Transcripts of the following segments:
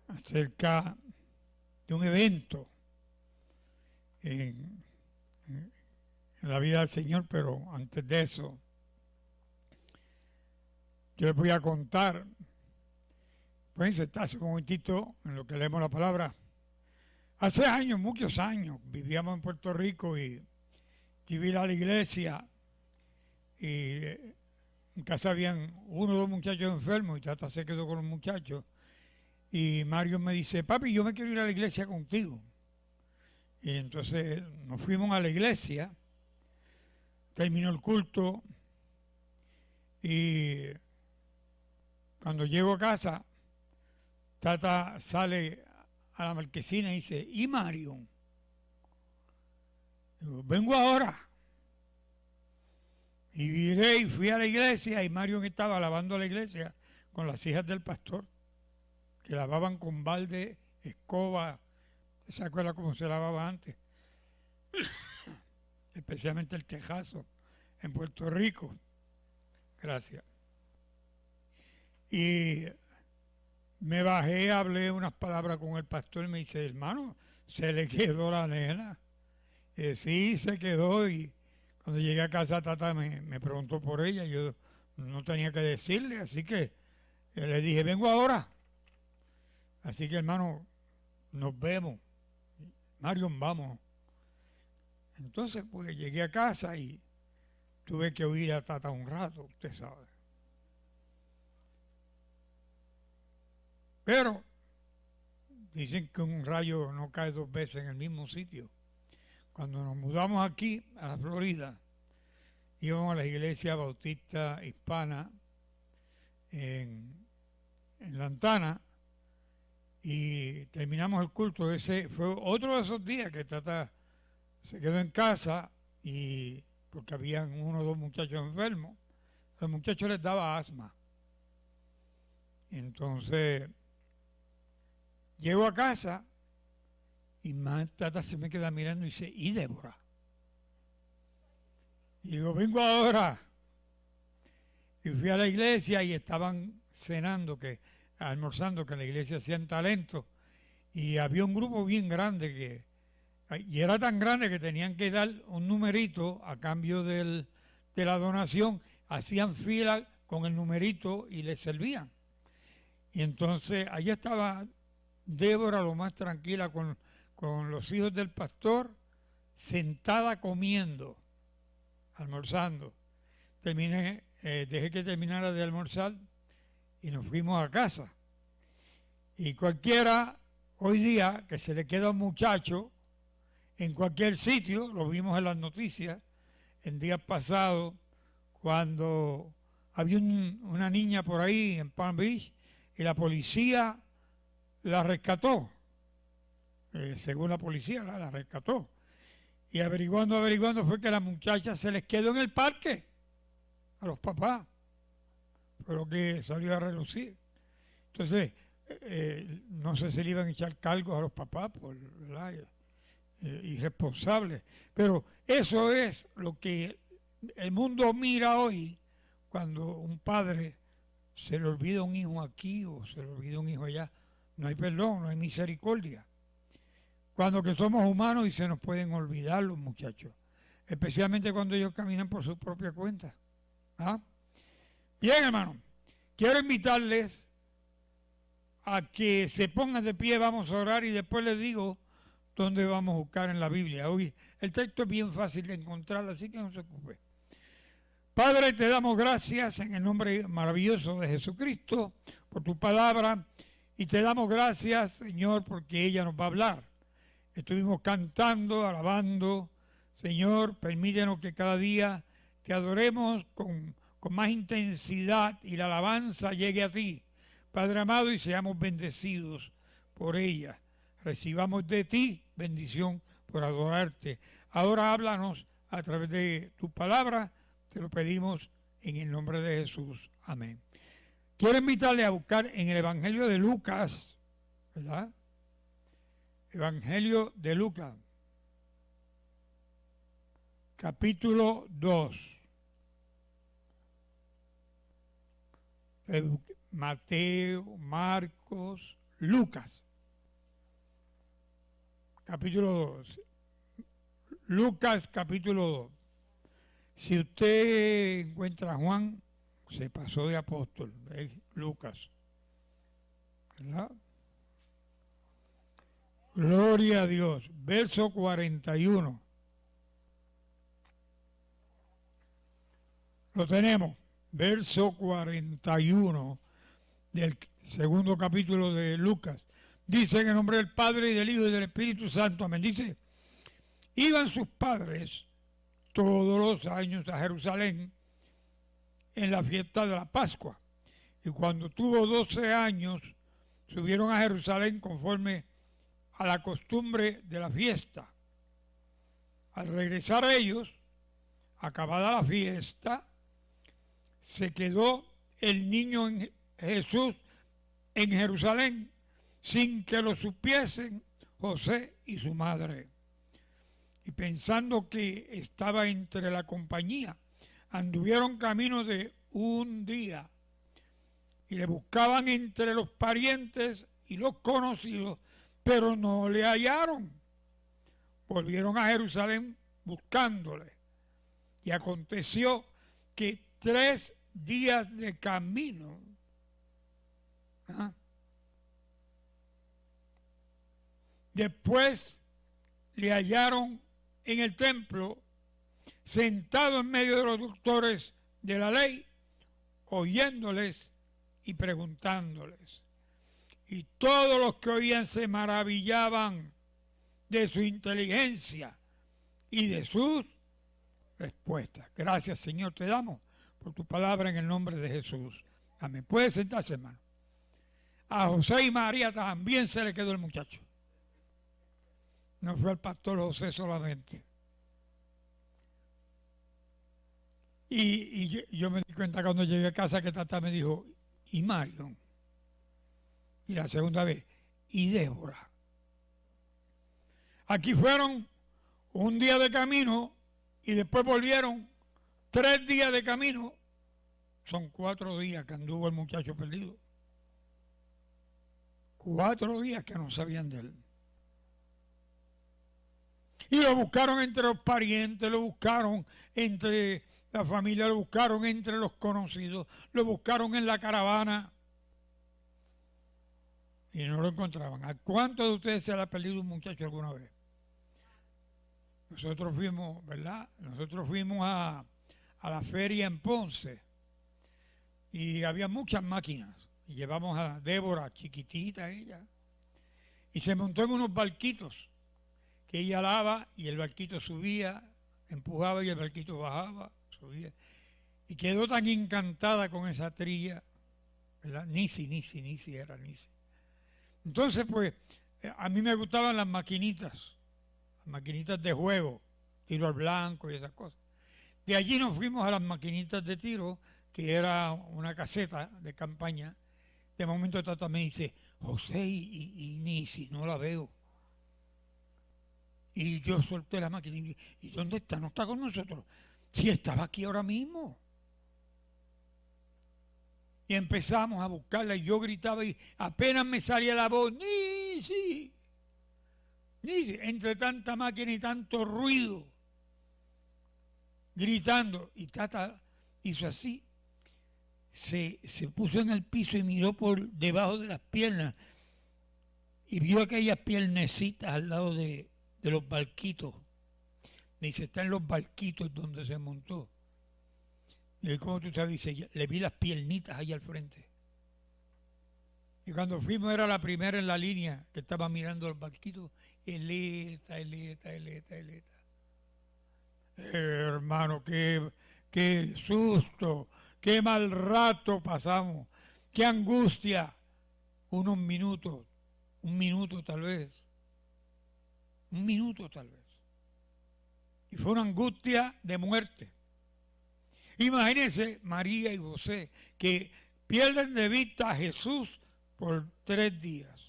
acerca de un evento en la vida del Señor, pero antes de eso, yo les voy a contar. Pueden sentarse un momentito en lo que leemos la palabra. Hace años, muchos años, vivíamos en Puerto Rico y yo iba a la iglesia y en casa habían uno o dos muchachos enfermos y Tata se quedó con los muchachos. Y Mario me dice, papi, yo me quiero ir a la iglesia contigo. Y entonces nos fuimos a la iglesia, terminó el culto y cuando llego a casa, Tata sale a la marquesina y dice, ¿y Mario? Digo, vengo ahora. Y viré y fui a la iglesia y Mario estaba lavando la iglesia con las hijas del pastor, que lavaban con balde, escoba. ¿Se acuerda cómo se lavaba antes? Especialmente el tejazo en Puerto Rico. Gracias. Y me bajé, hablé unas palabras con el pastor y me dice, hermano, se le quedó la nena. Sí, se quedó. Y cuando llegué a casa, Tata me preguntó por ella. Yo no tenía que decirle, así que le dije, vengo ahora. Así que, hermano, nos vemos. Mario, vamos. Entonces, pues llegué a casa y tuve que oír a Tata un rato, usted sabe. Pero dicen que un rayo no cae dos veces en el mismo sitio. Cuando nos mudamos aquí, a la Florida, íbamos a la iglesia bautista hispana en Lantana y terminamos el culto. Ese fue otro de esos días que Tata se quedó en casa y porque habían uno o dos muchachos enfermos. A los muchachos les daba asma. Entonces, llego a casa y Tata se me queda mirando y dice, ¿y Débora? Y digo, vengo ahora. Y fui a la iglesia y estaban cenando, almorzando, que en la iglesia hacían talento. Y había un grupo bien grande y era tan grande que tenían que dar un numerito a cambio de la donación. Hacían fila con el numerito y les servían. Y entonces allá estaba Débora lo más tranquila con los hijos del pastor, sentada comiendo, almorzando. Dejé que terminara de almorzar y nos fuimos a casa. Y cualquiera hoy día que se le queda un muchacho en cualquier sitio, lo vimos en las noticias en días pasados, cuando había una niña por ahí en Palm Beach y la policía la rescató. Según la policía la rescató. Y averiguando fue que la muchacha se les quedó en el parque a los papás. Fue lo que salió a relucir. Entonces, no sé si le iban a echar cargos a los papás por irresponsables. Pero eso es lo que el mundo mira hoy cuando un padre se le olvida un hijo aquí o se le olvida un hijo allá. No hay perdón, no hay misericordia. Cuando que somos humanos y se nos pueden olvidar los muchachos, especialmente cuando ellos caminan por su propia cuenta. ¿Ah? Bien, hermano, quiero invitarles a que se pongan de pie, vamos a orar y después les digo dónde vamos a buscar en la Biblia. Hoy el texto es bien fácil de encontrar, así que no se ocupe. Padre, te damos gracias en el nombre maravilloso de Jesucristo por tu palabra y te damos gracias, Señor, porque ella nos va a hablar. Estuvimos cantando, alabando. Señor, permítenos que cada día te adoremos con más intensidad y la alabanza llegue a ti, Padre amado, y seamos bendecidos por ella. Recibamos de ti bendición por adorarte. Ahora háblanos a través de tu palabra, te lo pedimos en el nombre de Jesús. Amén. Quiero invitarle a buscar en el Evangelio de Lucas, ¿verdad? Evangelio de Lucas, capítulo 2. Mateo, Marcos, Lucas. capítulo 2. Lucas, capítulo 2. Si usted encuentra a Juan, se pasó de apóstol, es Lucas. ¿Verdad? Gloria a Dios. Verso 41. Lo tenemos. Verso 41 del segundo capítulo de Lucas. Dice en el nombre del Padre y del Hijo y del Espíritu Santo. Amén. Dice, iban sus padres todos los años a Jerusalén en la fiesta de la Pascua. Y cuando tuvo 12 años, subieron a Jerusalén conforme a la costumbre de la fiesta. Al regresar ellos, acabada la fiesta, se quedó el niño Jesús en Jerusalén sin que lo supiesen José y su madre. Y pensando que estaba entre la compañía, anduvieron camino de un día y le buscaban entre los parientes y los conocidos, pero no le hallaron. Volvieron a Jerusalén buscándole. Y aconteció que 3 días de camino, después le hallaron en el templo, sentado en medio de los doctores de la ley, oyéndoles y preguntándoles. Y todos los que oían se maravillaban de su inteligencia y de sus respuestas. Gracias, Señor, te damos por tu palabra en el nombre de Jesús. Amén. Puede sentarse, hermano. A José y María también se le quedó el muchacho. No fue al pastor José solamente. Y yo me di cuenta cuando llegué a casa que Tata me dijo, ¿y Marion? Y la segunda vez, ¿y Débora? Aquí fueron un día de camino y después volvieron 3 días de camino. Son 4 días que anduvo el muchacho perdido. 4 días que no sabían de él. Y lo buscaron entre los parientes, lo buscaron entre la familia, lo buscaron entre los conocidos, lo buscaron en la caravana y no lo encontraban. ¿A cuántos de ustedes se le ha perdido un muchacho alguna vez? Nosotros fuimos, ¿verdad? Nosotros fuimos a la feria en Ponce y había muchas máquinas. Y llevamos a Débora, chiquitita ella, y se montó en unos barquitos que ella alaba y el barquito subía, empujaba y el barquito bajaba, subía. Y quedó tan encantada con esa trilla, ¿verdad? Nisi era Nisi. Entonces, pues, a mí me gustaban las maquinitas de juego, tiro al blanco y esas cosas. De allí nos fuimos a las maquinitas de tiro, que era una caseta de campaña. De momento Tata me dice, José y Nisi, no la veo. Y yo solté la máquina y ¿y dónde está? No está con nosotros. Si estaba aquí ahora mismo. Y empezamos a buscarla y yo gritaba y apenas me salía la voz, Nisi, entre tanta máquina y tanto ruido, gritando. Y Tata hizo así, se puso en el piso y miró por debajo de las piernas y vio aquellas piernecitas al lado de los barquitos. Me dice, está en los barquitos donde se montó. Y como tú sabes, dice, le vi las piernitas ahí al frente. Y cuando fuimos era la primera en la línea que estaba mirando los barquitos. Eleta. Hermano, qué susto, qué mal rato pasamos, qué angustia. Unos minutos, un minuto tal vez. Y fue una angustia de muerte. Imagínense María y José que pierden de vista a Jesús por 3 días.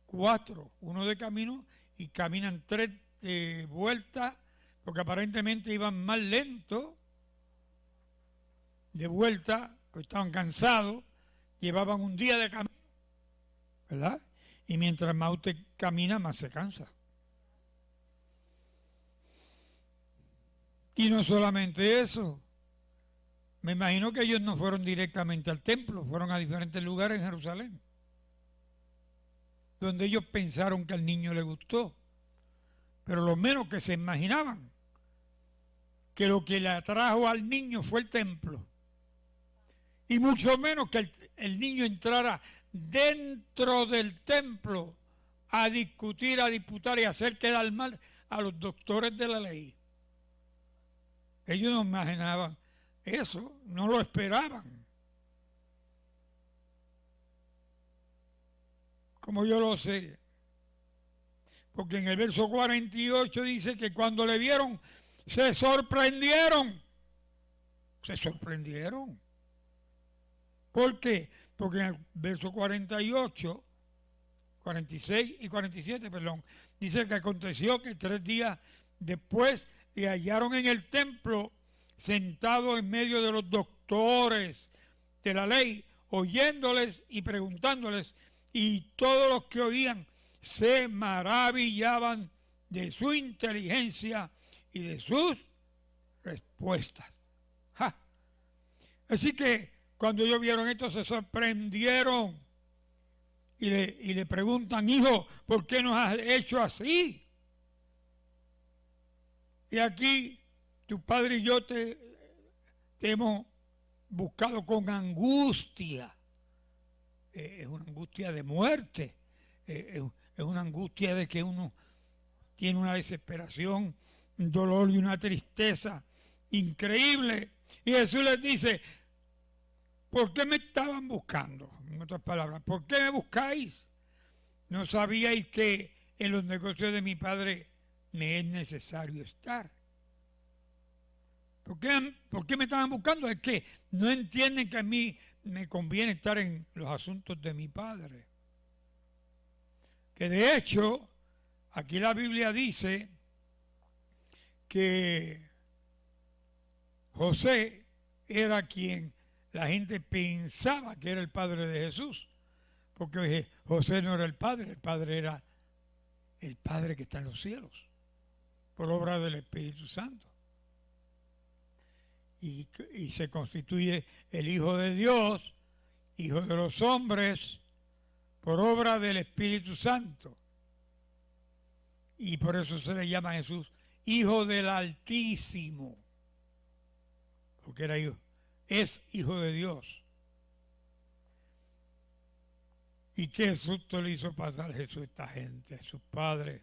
4, uno de camino y caminan 3 de vuelta, porque aparentemente iban más lento de vuelta, porque estaban cansados, llevaban un día de camino, ¿verdad? Y mientras más usted camina, más se cansa. Y no solamente eso. Me imagino que ellos no fueron directamente al templo, fueron a diferentes lugares en Jerusalén, donde ellos pensaron que al niño le gustó. Pero lo menos que se imaginaban, que lo que le atrajo al niño fue el templo. Y mucho menos que el niño entrara dentro del templo a discutir, a disputar y a hacer quedar mal a los doctores de la ley. Ellos no imaginaban eso, no lo esperaban. Como yo lo sé. Porque en el verso 48 dice que cuando le vieron, se sorprendieron. Se sorprendieron. ¿Por qué? Porque en el verso 48, 46 y 47, perdón, dice que aconteció que 3 días después le hallaron en el templo sentado en medio de los doctores de la ley, oyéndoles y preguntándoles, y todos los que oían se maravillaban de su inteligencia y de sus respuestas. ¡Ja! Así que cuando ellos vieron esto se sorprendieron y le preguntan, hijo, ¿por qué nos has hecho así? Y aquí tu padre y yo te hemos buscado con angustia. Es una angustia de muerte. Es una angustia de que uno tiene una desesperación, un dolor y una tristeza increíble. Y Jesús les dice, ¿por qué me estaban buscando? En otras palabras, ¿por qué me buscáis? ¿No sabíais que en los negocios de mi Padre me es necesario estar? ¿Por qué me estaban buscando? Es que no entienden que a mí me conviene estar en los asuntos de mi Padre. Que de hecho, aquí la Biblia dice que José era quien la gente pensaba que era el padre de Jesús, porque José no era el padre era el Padre que está en los cielos, por obra del Espíritu Santo. Y se constituye el Hijo de Dios, Hijo de los hombres, por obra del Espíritu Santo. Y por eso se le llama a Jesús Hijo del Altísimo, porque era hijo, es Hijo de Dios. ¿Y qué susto le hizo pasar Jesús a esta gente, a sus padres?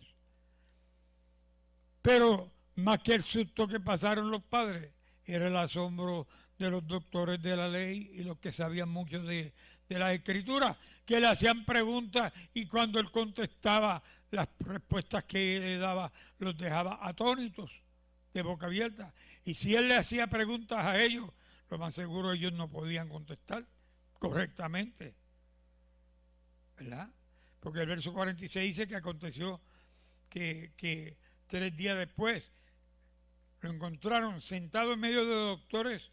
Pero más que el susto que pasaron los padres, era el asombro de los doctores de la ley y los que sabían mucho de las escrituras, que le hacían preguntas y cuando él contestaba, las respuestas que le daba los dejaba atónitos, de boca abierta. Y si él le hacía preguntas a ellos, lo más seguro ellos no podían contestar correctamente, ¿verdad? Porque el verso 46 dice que aconteció que 3 días después lo encontraron sentado en medio de doctores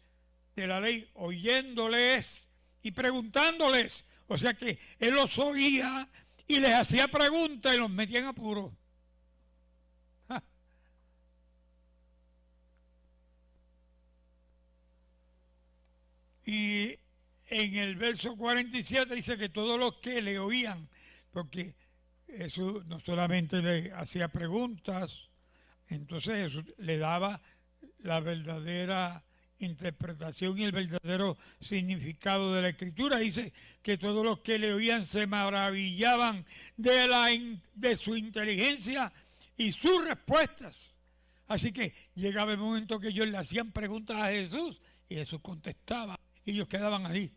de la ley, oyéndoles y preguntándoles. O sea que él los oía y les hacía preguntas y los metía en apuros. ¡Ja! Y en el verso 47 dice que todos los que le oían, porque Jesús no solamente le hacía preguntas, entonces Jesús le daba la verdadera interpretación y el verdadero significado de la Escritura. Dice que todos los que le oían se maravillaban de su inteligencia y sus respuestas. Así que llegaba el momento que ellos le hacían preguntas a Jesús y Jesús contestaba y ellos quedaban ahí.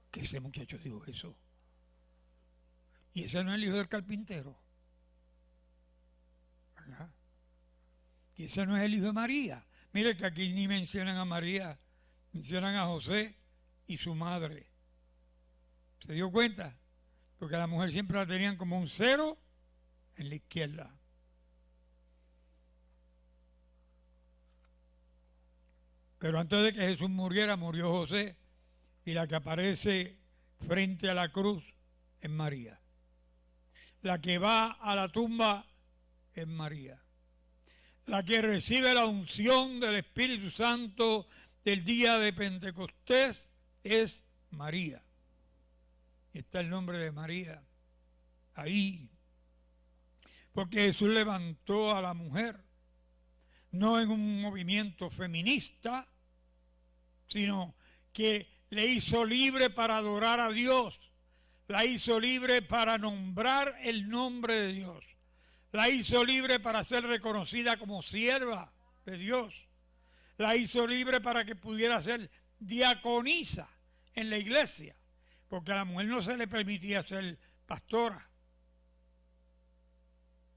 ¿Qué ese muchacho dijo eso? Y ese no es el hijo del carpintero, ¿verdad? Y ese no es el hijo de María. Mire que aquí ni mencionan a María, mencionan a José y su madre. ¿Se dio cuenta? Porque a la mujer siempre la tenían como un 0 en la izquierda. Pero antes de que Jesús muriera, murió José, y la que aparece frente a la cruz es María. La que va a la tumba es María. La que recibe la unción del Espíritu Santo del día de Pentecostés es María. Está el nombre de María ahí. Porque Jesús levantó a la mujer, no en un movimiento feminista, sino que le hizo libre para adorar a Dios, la hizo libre para nombrar el nombre de Dios, la hizo libre para ser reconocida como sierva de Dios, la hizo libre para que pudiera ser diaconisa en la iglesia, porque a la mujer no se le permitía ser pastora.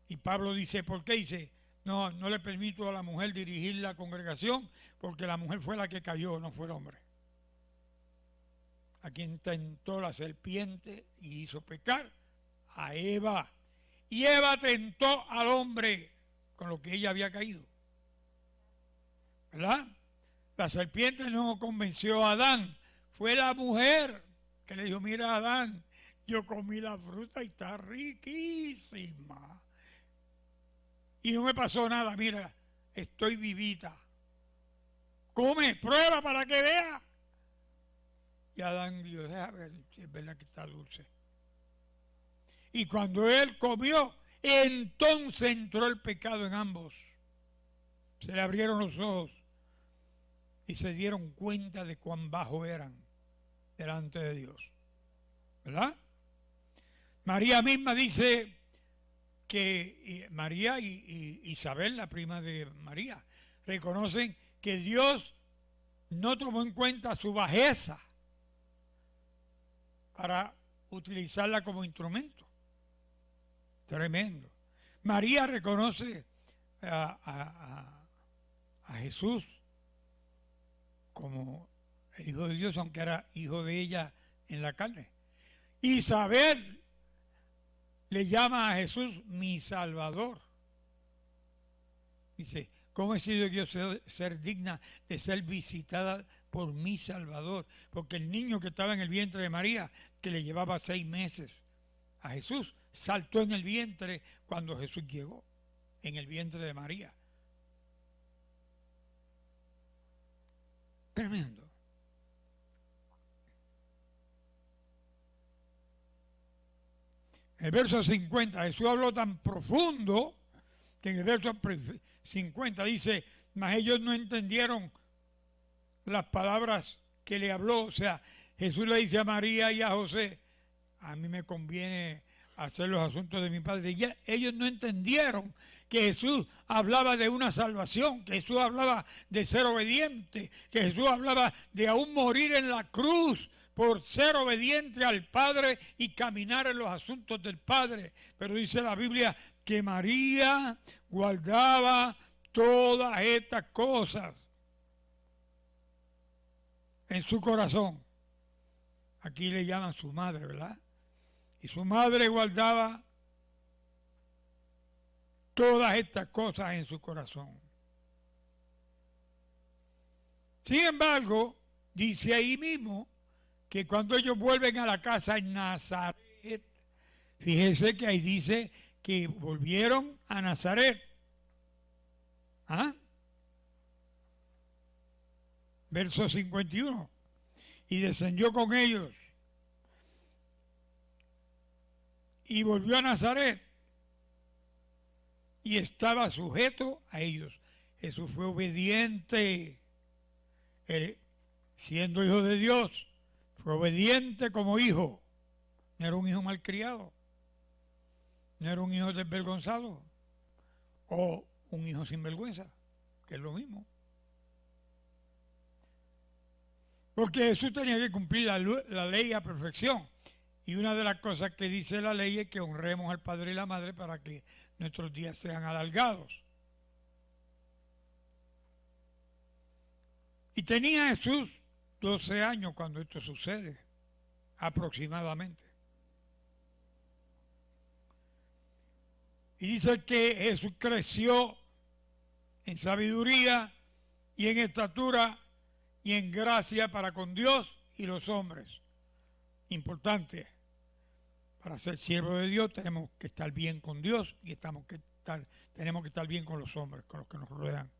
Y Pablo dice, ¿por qué? Dice, no le permito a la mujer dirigir la congregación, porque la mujer fue la que cayó, no fue el hombre. A quien tentó la serpiente y hizo pecar, a Eva. Y Eva tentó al hombre con lo que ella había caído. ¿Verdad? La serpiente no convenció a Adán, fue la mujer que le dijo, mira Adán, yo comí la fruta y está riquísima. Y no me pasó nada, mira, estoy vivita. Come, prueba para que vea. Y Adán dijo, déjame ver si es verdad que está dulce. Y cuando él comió, entonces entró el pecado en ambos. Se le abrieron los ojos y se dieron cuenta de cuán bajos eran delante de Dios. ¿Verdad? María misma dice que María y Isabel, la prima de María, reconocen que Dios no tomó en cuenta su bajeza para utilizarla como instrumento. Tremendo. María reconoce a Jesús como el Hijo de Dios, aunque era hijo de ella en la carne. Isabel le llama a Jesús mi Salvador. Dice, ¿cómo he sido yo ser digna de ser visitada por mi Salvador? Porque el niño que estaba en el vientre de María, que le llevaba 6 meses a Jesús, saltó en el vientre cuando Jesús llegó, en el vientre de María. Tremendo. El verso 50, Jesús habló tan profundo que en el verso 50 dice, mas ellos no entendieron las palabras que le habló. O sea, Jesús le dice a María y a José, a mí me conviene hacer los asuntos de mi Padre. Y ellos no entendieron que Jesús hablaba de una salvación, que Jesús hablaba de ser obediente, que Jesús hablaba de aún morir en la cruz por ser obediente al Padre y caminar en los asuntos del Padre. Pero dice la Biblia que María guardaba todas estas cosas en su corazón. Aquí le llaman su madre, ¿verdad? Y su madre guardaba todas estas cosas en su corazón. Sin embargo, dice ahí mismo que cuando ellos vuelven a la casa en Nazaret, fíjese que ahí dice que volvieron a Nazaret. ¿Ah? Verso 51. Y descendió con ellos y volvió a Nazaret y estaba sujeto a ellos. Jesús fue obediente, siendo hijo de Dios, fue obediente como hijo. No era un hijo malcriado, no era un hijo desvergonzado o un hijo sin vergüenza, que es lo mismo. Porque Jesús tenía que cumplir la ley a perfección. Y una de las cosas que dice la ley es que honremos al Padre y la Madre para que nuestros días sean alargados. Y tenía Jesús 12 años cuando esto sucede, aproximadamente. Y dice que Jesús creció en sabiduría y en estatura y en gracia para con Dios y los hombres. Importante. Para ser siervo de Dios tenemos que estar bien con Dios y tenemos que estar bien con los hombres, con los que nos rodean.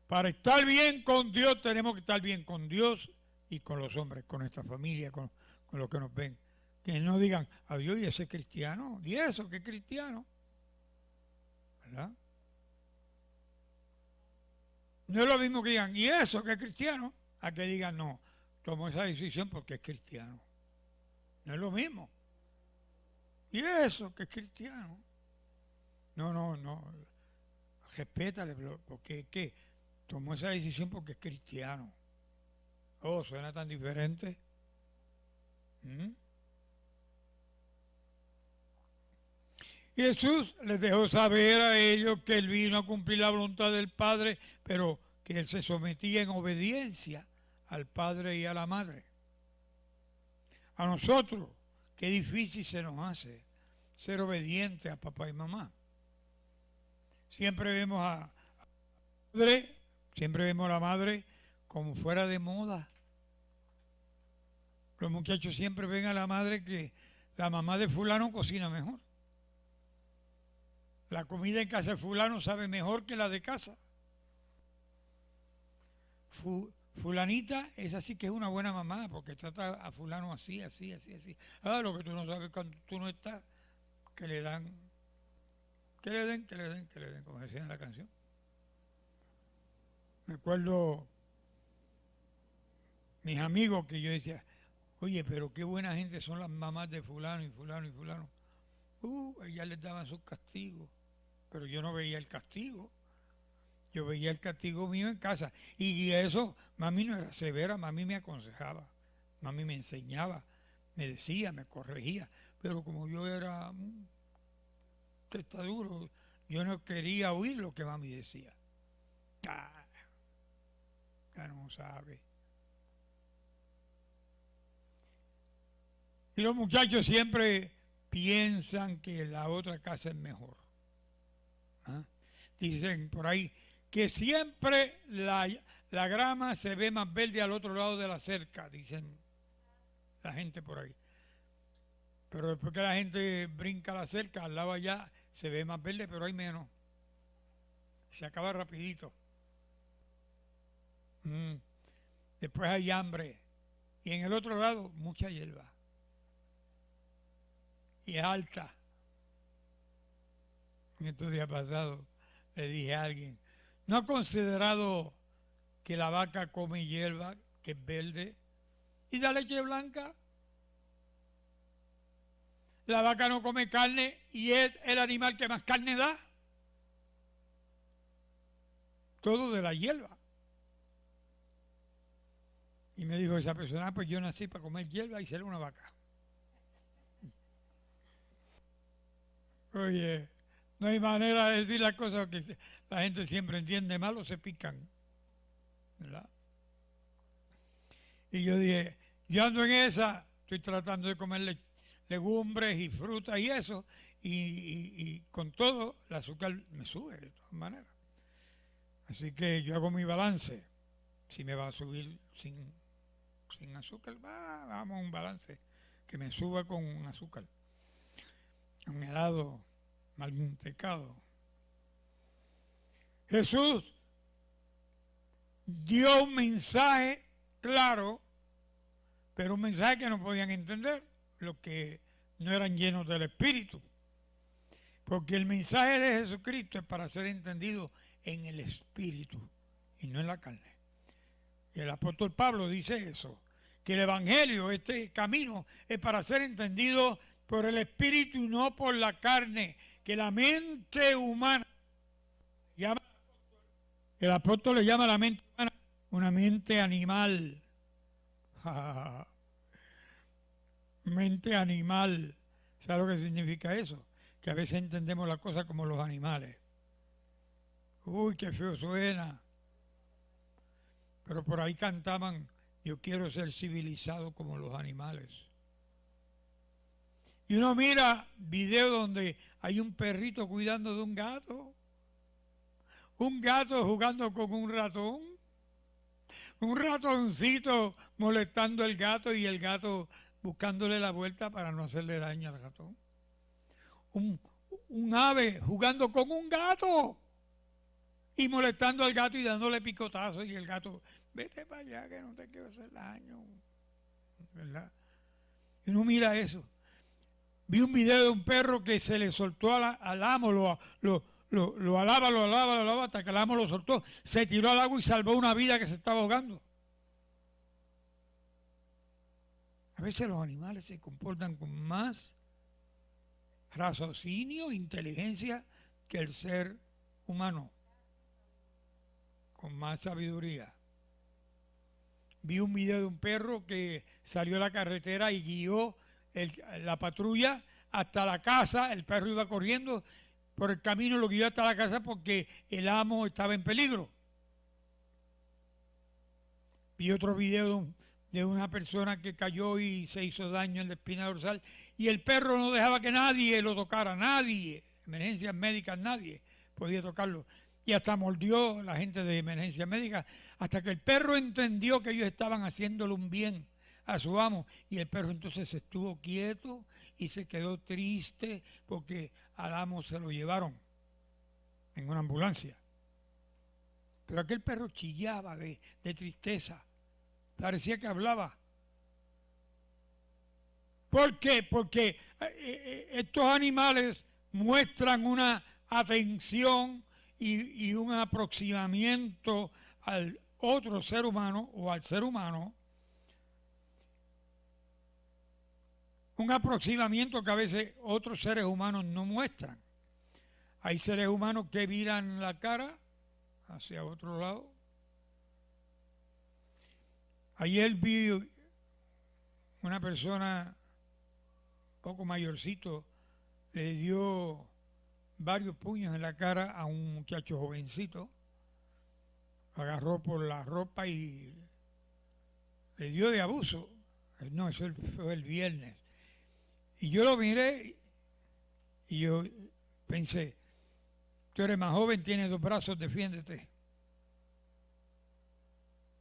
Para estar bien con Dios tenemos que estar bien con Dios y con los hombres, con nuestra familia, con los que nos ven. Que no digan, adiós, y ese es cristiano, y eso que es cristiano, ¿verdad? No es lo mismo que digan, y eso que es cristiano, a que digan, no, tomó esa decisión porque es cristiano. No es lo mismo. Y eso que es cristiano. No, respétale, porque es que tomó esa decisión porque es cristiano. Oh, suena tan diferente. ¿Mm? Jesús les dejó saber a ellos que Él vino a cumplir la voluntad del Padre, pero que Él se sometía en obediencia al Padre y a la Madre. A nosotros, qué difícil se nos hace ser obedientes a papá y mamá. Siempre vemos a la madre, siempre vemos a la madre como fuera de moda. Los muchachos siempre ven a la madre que la mamá de fulano cocina mejor. La comida en casa de fulano sabe mejor que la de casa. Fulanita es así que es una buena mamá porque trata a fulano así. Ah, lo que tú no sabes cuando tú no estás, que le den, como decía en la canción. Me acuerdo mis amigos que yo decía, oye, pero qué buena gente son las mamás de fulano y fulano y fulano. Ellas les daban sus castigos, pero yo no veía el castigo. Yo veía el castigo mío en casa. Y eso, mami no era severa, mami me aconsejaba, mami me enseñaba, me decía, me corregía. Pero como yo era testaduro, yo no quería oír lo que mami decía. Ya no sabe. Y los muchachos siempre piensan que la otra casa es mejor. ¿Ah? Dicen por ahí que siempre la grama se ve más verde al otro lado de la cerca, dicen la gente por ahí. Pero después que la gente brinca la cerca, al lado allá se ve más verde, pero hay menos. Se acaba rapidito. Después hay hambre. Y en el otro lado, mucha hierba. Y es alta. En estos días pasados le dije a alguien, ¿no ha considerado que la vaca come hierba, que es verde, y da leche blanca? La vaca no come carne y es el animal que más carne da. Todo de la hierba. Y me dijo esa persona, pues yo nací para comer hierba y ser una vaca. Oye, no hay manera de decir las cosas que la gente siempre entiende mal o se pican, ¿verdad? Y yo dije, yo ando en esa, estoy tratando de comer legumbres y frutas y eso, y con todo el azúcar me sube de todas maneras. Así que yo hago mi balance. Si me va a subir sin azúcar, vamos a un balance, que me suba con azúcar. Un helado mal mantecado. Jesús dio un mensaje claro, pero un mensaje que no podían entender los que no eran llenos del Espíritu. Porque el mensaje de Jesucristo es para ser entendido en el Espíritu y no en la carne. Y el apóstol Pablo dice eso, que el Evangelio, este camino, es para ser entendido por el Espíritu y no por la carne, que la mente humana, el apóstol le llama a la mente humana una mente animal. Mente animal. ¿Sabes lo que significa eso? Que a veces entendemos las cosas como los animales. Uy, qué feo suena. Pero por ahí cantaban, yo quiero ser civilizado como los animales. Y uno mira videos donde hay un perrito cuidando de un gato jugando con un ratón, un ratoncito molestando al gato y el gato buscándole la vuelta para no hacerle daño al ratón. Un ave jugando con un gato y molestando al gato y dándole picotazos, y el gato, vete para allá que no te quiero hacer daño, ¿verdad? Y uno mira eso. Vi un video de un perro que se le soltó al amo, lo alaba hasta que el amo lo soltó, se tiró al agua y salvó una vida que se estaba ahogando. A veces los animales se comportan con más raciocinio, inteligencia que el ser humano, con más sabiduría. Vi un video de un perro que salió a la carretera y guió la patrulla hasta la casa. El perro iba corriendo por el camino, lo guió hasta la casa porque el amo estaba en peligro. Vi otro video de una persona que cayó y se hizo daño en la espina dorsal y el perro no dejaba que nadie lo tocara, nadie, emergencias médicas, nadie podía tocarlo. Y hasta mordió la gente de emergencias médicas, hasta que el perro entendió que ellos estaban haciéndole un bien a su amo, y el perro entonces se estuvo quieto y se quedó triste porque al amo se lo llevaron en una ambulancia. Pero aquel perro chillaba de tristeza, parecía que hablaba. ¿Por qué? Porque estos animales muestran una atención y un aproximamiento al otro ser humano o al ser humano, un aproximamiento que a veces otros seres humanos no muestran. Hay seres humanos que viran la cara hacia otro lado. Ayer vi una persona poco mayorcito, le dio varios puños en la cara a un muchacho jovencito, lo agarró por la ropa y le dio de abuso. No, eso fue el viernes. Y yo lo miré y yo pensé, tú eres más joven, tienes 2 brazos, defiéndete.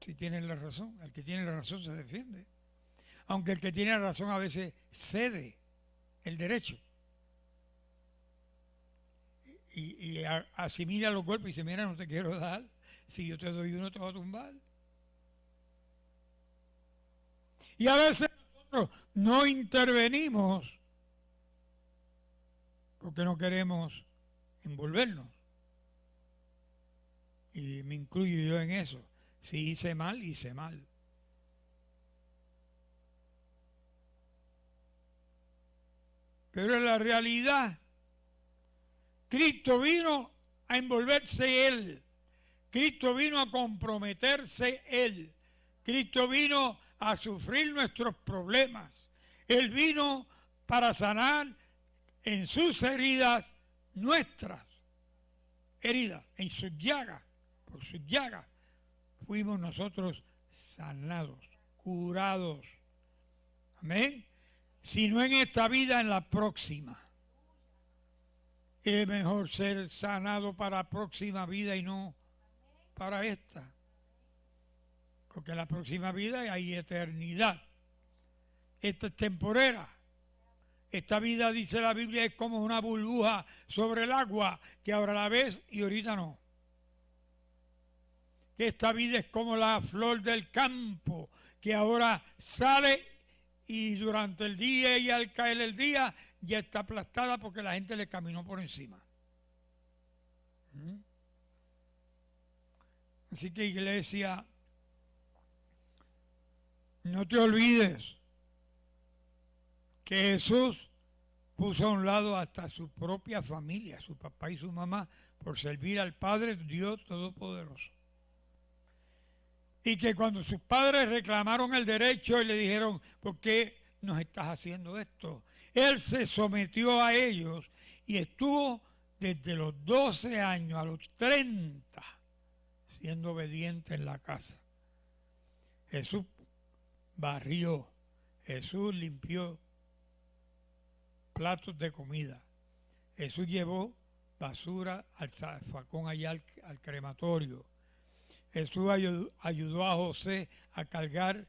Si tienes la razón, el que tiene la razón se defiende. Aunque el que tiene la razón a veces cede el derecho. Y asimila los golpes y dice, mira, no te quiero dar, si yo te doy uno te voy a tumbar. Y a veces nosotros no intervenimos porque no queremos envolvernos. Y me incluyo yo en eso. Si hice mal, hice mal. Pero en la realidad, Cristo vino a envolverse Él. Cristo vino a comprometerse Él. Cristo vino a sufrir nuestros problemas. Él vino para sanar en sus heridas nuestras heridas, en sus llagas. Por sus llagas fuimos nosotros sanados, curados. Amén. Si no en esta vida, en la próxima. Es mejor ser sanado para la próxima vida y no para esta. Porque en la próxima vida hay eternidad. Esta es temporera. Esta vida, dice la Biblia, es como una burbuja sobre el agua, que ahora la ves y ahorita no. Esta vida es como la flor del campo, que ahora sale y durante el día y al caer el día ya está aplastada porque la gente le caminó por encima. Así que, iglesia, no te olvides que Jesús puso a un lado hasta su propia familia, su papá y su mamá, por servir al Padre Dios Todopoderoso. Y que cuando sus padres reclamaron el derecho y le dijeron, ¿por qué nos estás haciendo esto? Él se sometió a ellos y estuvo desde los 12 años a los 30 siendo obediente en la casa. Jesús barrió, Jesús limpió platos de comida, Jesús llevó basura al zafacón allá al crematorio. Jesús ayudó a José a cargar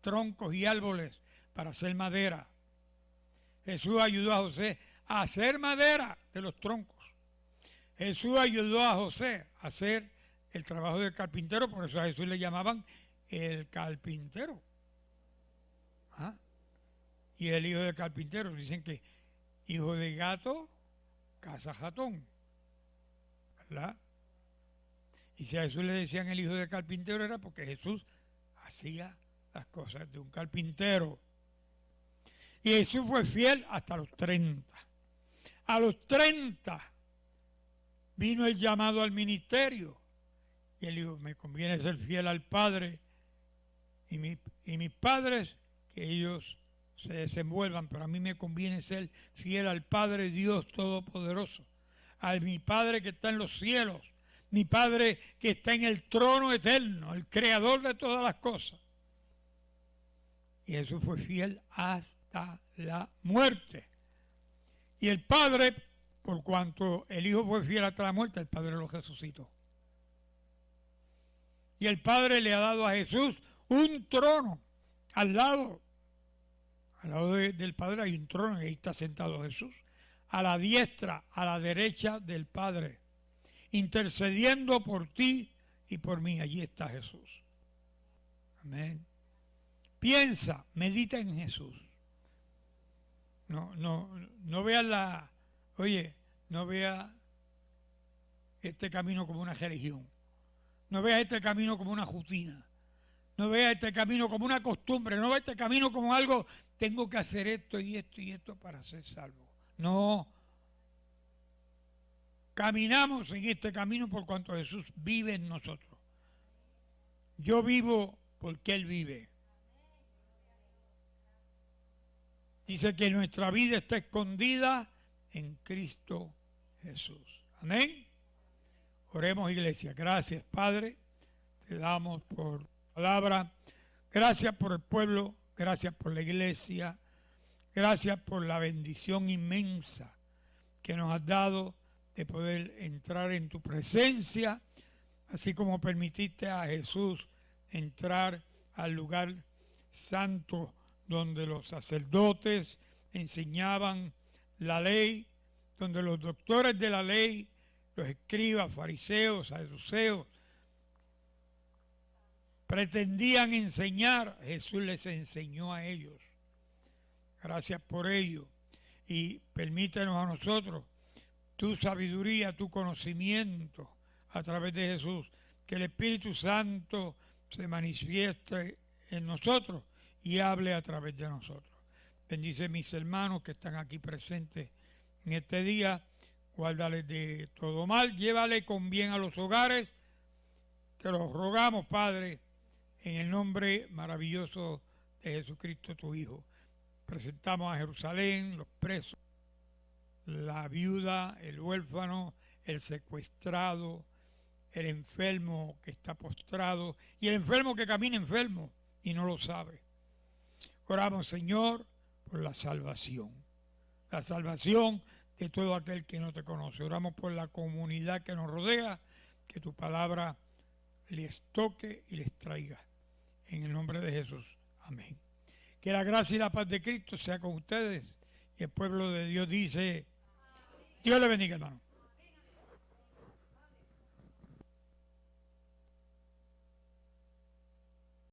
troncos y árboles para hacer madera. Jesús ayudó a José a hacer madera de los troncos. Jesús ayudó a José a hacer el trabajo del carpintero, por eso a Jesús le llamaban el carpintero. ¿Ah? Y el hijo del carpintero, dicen que hijo de gato, casa jatón, ¿verdad? Y si a Jesús le decían el hijo del carpintero era porque Jesús hacía las cosas de un carpintero. Y Jesús fue fiel hasta los 30. A los 30 vino el llamado al ministerio. Y él dijo, me conviene ser fiel al Padre y mis padres, que ellos se desenvuelvan, pero a mí me conviene ser fiel al Padre Dios Todopoderoso, a mi Padre que está en los cielos, mi Padre que está en el trono eterno, el creador de todas las cosas. Y Jesús fue fiel hasta la muerte. Y el Padre, por cuanto el Hijo fue fiel hasta la muerte, el Padre lo resucitó. Y el Padre le ha dado a Jesús un trono al lado del Padre hay un trono y ahí está sentado Jesús, a la diestra, a la derecha del Padre, intercediendo por ti y por mí. Allí está Jesús. Amén. Piensa, medita en Jesús. No veas no veas este camino como una religión. No veas este camino como una rutina. No veas este camino como una costumbre. No veas este camino como algo, tengo que hacer esto y esto y esto para ser salvo. No. Caminamos en este camino por cuanto Jesús vive en nosotros. Yo vivo porque Él vive. Dice que nuestra vida está escondida en Cristo Jesús. Amén. Oremos, iglesia. Gracias, Padre. Te damos por palabra. Gracias por el pueblo. Gracias por la iglesia. Gracias por la bendición inmensa que nos has dado de poder entrar en tu presencia, así como permitiste a Jesús entrar al lugar santo donde los sacerdotes enseñaban la ley, donde los doctores de la ley, los escribas, fariseos, saduceos, pretendían enseñar. Jesús les enseñó a ellos. Gracias por ello. Y permítenos a nosotros tu sabiduría, tu conocimiento a través de Jesús, que el Espíritu Santo se manifieste en nosotros y hable a través de nosotros. Bendice a mis hermanos que están aquí presentes en este día. Guárdales de todo mal, llévale con bien a los hogares. Te lo rogamos, Padre, en el nombre maravilloso de Jesucristo, tu Hijo. Presentamos a Jerusalén, los presos, la viuda, el huérfano, el secuestrado, el enfermo que está postrado y el enfermo que camina enfermo y no lo sabe. Oramos, Señor, por la salvación de todo aquel que no te conoce. Oramos por la comunidad que nos rodea, que tu palabra les toque y les traiga. En el nombre de Jesús. Amén. Que la gracia y la paz de Cristo sea con ustedes. Y el pueblo de Dios dice, Dios le bendiga, hermano.